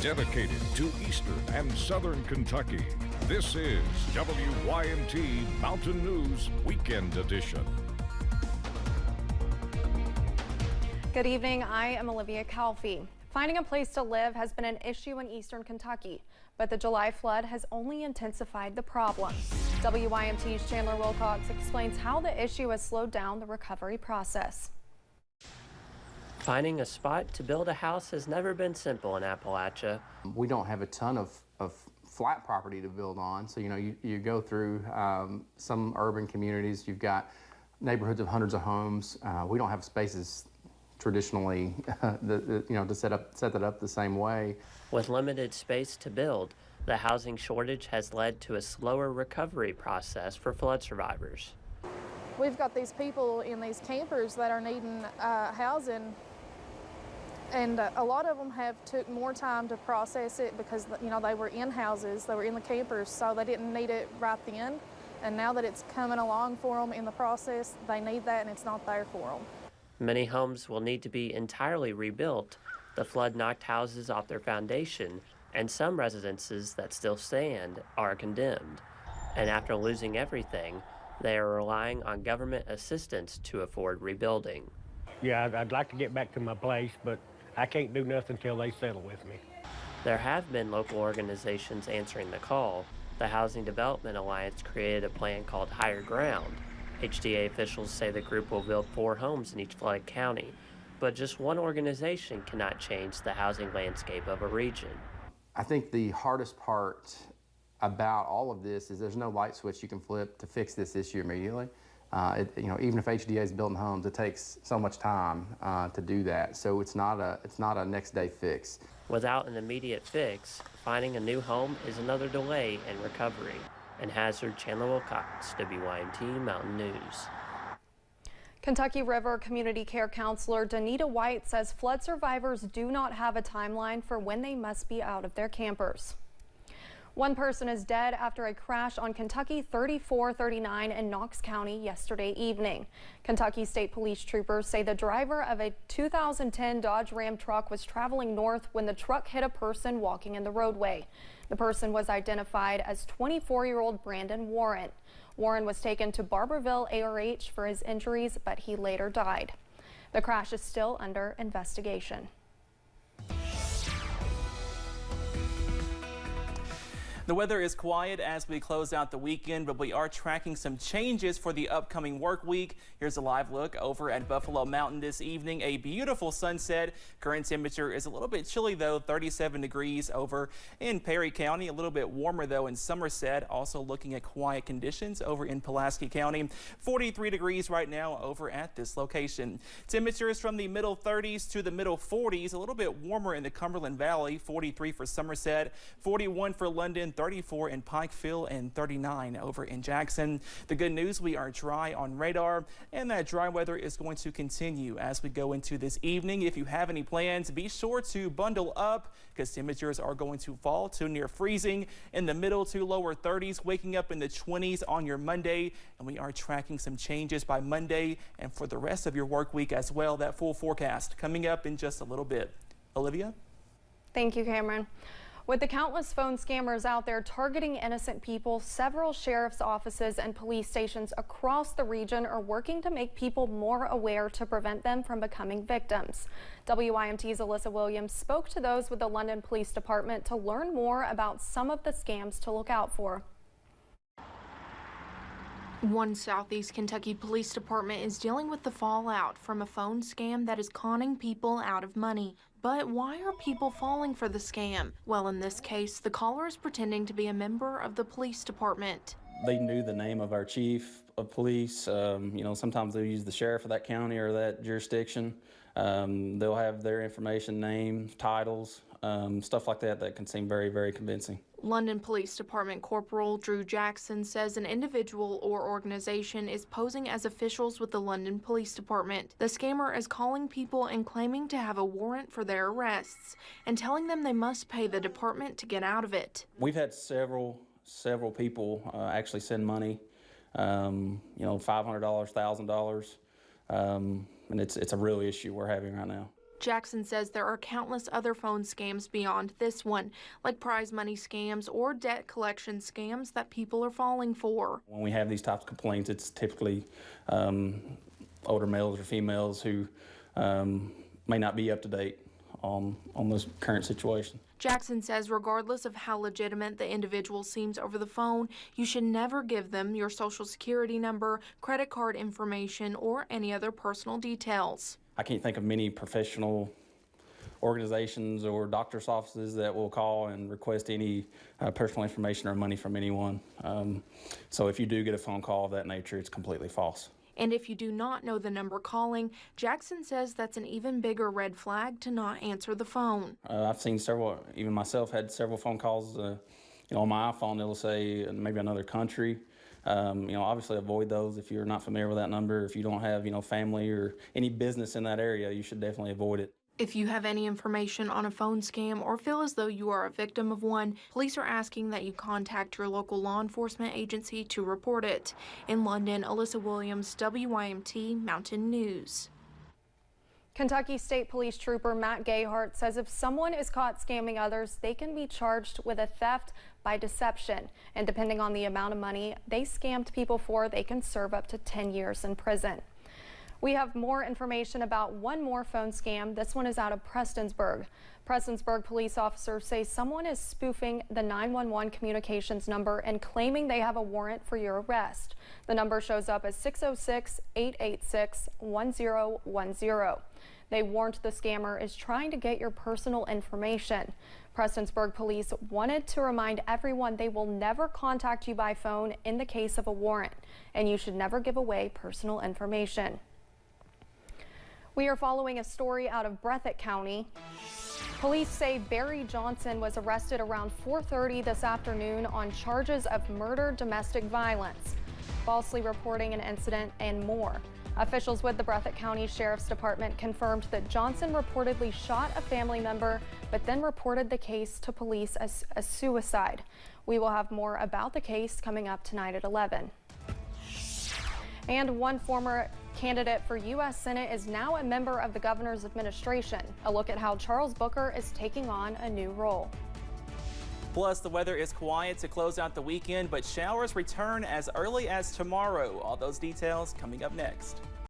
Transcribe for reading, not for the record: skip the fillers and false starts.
dedicated to Eastern and Southern Kentucky. This is WYMT Mountain News Weekend Edition. Good evening, I am Olivia Calfee. Finding a place to live has been an issue in Eastern Kentucky, but the July flood has only intensified the problem. WYMT's Chandler Wilcox explains how the issue has slowed down the recovery process. Finding a spot to build a house has never been simple in Appalachia. We don't have a ton of flat property to build on, so you go through some urban communities, you've got neighborhoods of hundreds of homes. We don't have spaces traditionally to set that up the same way. With limited space to build, the housing shortage has led to a slower recovery process for flood survivors. We've got these people in these campers that are needing housing, and a lot of them took more time to process it because they were in houses, they were in the campers, so they didn't need it right then. And now that it's coming along for them in the process, they need that and it's not there for them. Many homes will need to be entirely rebuilt. The flood knocked houses off their foundation, and some residences that still stand are condemned. And after losing everything, they are relying on government assistance to afford rebuilding. Yeah, I'd like to get back to my place, but I can't do nothing until they settle with me. There have been local organizations answering the call. The Housing Development Alliance created a plan called Higher Ground. HDA officials say the group will build 4 homes in each flooded county, but just one organization cannot change the housing landscape of a region. I think the hardest part about all of this is there's no light switch you can flip to fix this issue immediately. Even if HDA is building homes, it takes so much time to do that. So it's not a next day fix. Without an immediate fix, finding a new home is another delay in recovery. In Hazard, Chandler Wilcox, WYMT Mountain News. Kentucky River Community Care Counselor Danita White says flood survivors do not have a timeline for when they must be out of their campers. One person is dead after a crash on Kentucky 3439 in Knox County yesterday evening. Kentucky State Police troopers say the driver of a 2010 Dodge Ram truck was traveling north when the truck hit a person walking in the roadway. The person was identified as 24-year-old Brandon Warren. Warren was taken to Barberville ARH for his injuries, but he later died. The crash is still under investigation. The weather is quiet as we close out the weekend, but we are tracking some changes for the upcoming work week. Here's a live look over at Buffalo Mountain this evening. A beautiful sunset. Current temperature is a little bit chilly though, 37 degrees over in Perry County. A little bit warmer though in Somerset. Also looking at quiet conditions over in Pulaski County. 43 degrees right now over at this location. Temperatures from the middle 30s to the middle 40s. A little bit warmer in the Cumberland Valley. 43 for Somerset, 41 for London, 34 in Pikeville, and 39 over in Jackson. The good news, we are dry on radar, and that dry weather is going to continue as we go into this evening. If you have any plans, be sure to bundle up because temperatures are going to fall to near freezing in the middle to lower 30s, waking up in the 20s on your Monday, and we are tracking some changes by Monday and for the rest of your work week as well. That full forecast coming up in just a little bit. Olivia? Thank you, Cameron. With the countless phone scammers out there targeting innocent people, several sheriff's offices and police stations across the region are working to make people more aware to prevent them from becoming victims. WYMT's Alyssa Williams spoke to those with the London Police Department to learn more about some of the scams to look out for. One Southeast Kentucky Police Department is dealing with the fallout from a phone scam that is conning people out of money. But why are people falling for the scam? Well, in this case, the caller is pretending to be a member of the police department. They knew the name of our chief of police. Sometimes they'll use the sheriff of that county or that jurisdiction. They'll have their information, names, titles, stuff like that that can seem very, very convincing. London Police Department Corporal Drew Jackson says an individual or organization is posing as officials with the London Police Department. The scammer is calling people and claiming to have a warrant for their arrests and telling them they must pay the department to get out of it. We've had several people actually send money, $500, $1,000, and it's a real issue we're having right now. Jackson says there are countless other phone scams beyond this one, like prize money scams or debt collection scams that people are falling for. When we have these types of complaints, it's typically older males or females who may not be up to date on this current situation. Jackson says regardless of how legitimate the individual seems over the phone, you should never give them your social security number, credit card information, or any other personal details. I can't think of many professional organizations or doctor's offices that will call and request any personal information or money from anyone. So if you do get a phone call of that nature, it's completely false. And if you do not know the number calling, Jackson says that's an even bigger red flag to not answer the phone. I've seen several, even myself had several phone calls. On my iPhone, it'll say maybe another country. Obviously avoid those if you're not familiar with that number. If you don't have, family or any business in that area, you should definitely avoid it. If you have any information on a phone scam or feel as though you are a victim of one, police are asking that you contact your local law enforcement agency to report it. In London, Alyssa Williams, WYMT Mountain News. Kentucky State Police Trooper Matt Gayhart says if someone is caught scamming others, they can be charged with a theft by deception. And depending on the amount of money they scammed people for, they can serve up to 10 years in prison. We have more information about one more phone scam. This one is out of Prestonsburg. Prestonsburg police officers say someone is spoofing the 911 communications number and claiming they have a warrant for your arrest. The number shows up as 606-886-1010. They warned the scammer is trying to get your personal information. Prestonsburg police wanted to remind everyone they will never contact you by phone in the case of a warrant, and you should never give away personal information. We are following a story out of Breathitt County. Police say Barry Johnson was arrested around 4:30 this afternoon on charges of murder, domestic violence, falsely reporting an incident, and more. Officials with the Breathitt County Sheriff's Department confirmed that Johnson reportedly shot a family member, but then reported the case to police as a suicide. We will have more about the case coming up tonight at 11. And one former candidate for U.S. Senate is now a member of the governor's administration. A look at how Charles Booker is taking on a new role. Plus, the weather is quiet to close out the weekend, but showers return as early as tomorrow. All those details coming up next.